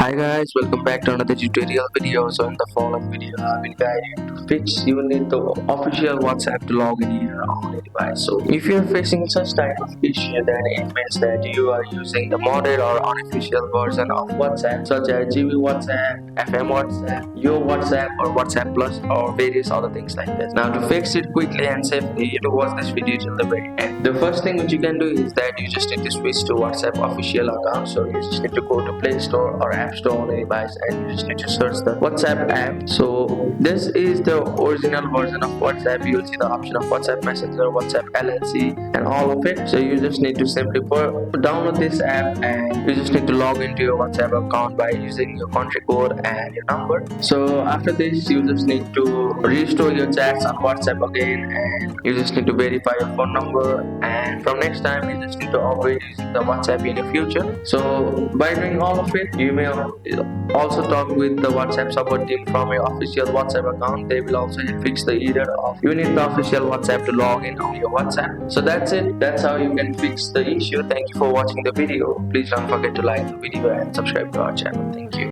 Hi guys, welcome back to another tutorial video. So in the following video, I will guide you to fix. You will need the official WhatsApp to log in here on your device. So if you are facing such type of issue, then it means that you are using the modded or unofficial version of WhatsApp, such as GB WhatsApp, FM WhatsApp, Yo WhatsApp, or WhatsApp Plus, or various other things like this. Now to fix it quickly and safely, you have to watch this video till the very end. The first thing which you can do is that you just need to switch to WhatsApp official account. So you just need to go to Play Store or App Store on your device, and you just need to search the WhatsApp app. So this is the original version of WhatsApp. You will see the option of WhatsApp Messenger, WhatsApp LLC, and all of it. So you just need to simply download this app, and you just need to log into your WhatsApp account by using your country code and your number. So after this, you just need to restore your chats on WhatsApp again, and you just need to verify your phone number. And from next time, you just need to avoid using the WhatsApp in the future. So by doing all of it, you may also talk with the WhatsApp support team from your official WhatsApp account. They will also fix the error of you need the official WhatsApp to log in on your WhatsApp. So that's it. That's how you can fix the issue. Thank you for watching the video. Please don't forget to like the video and subscribe to our channel. Thank you.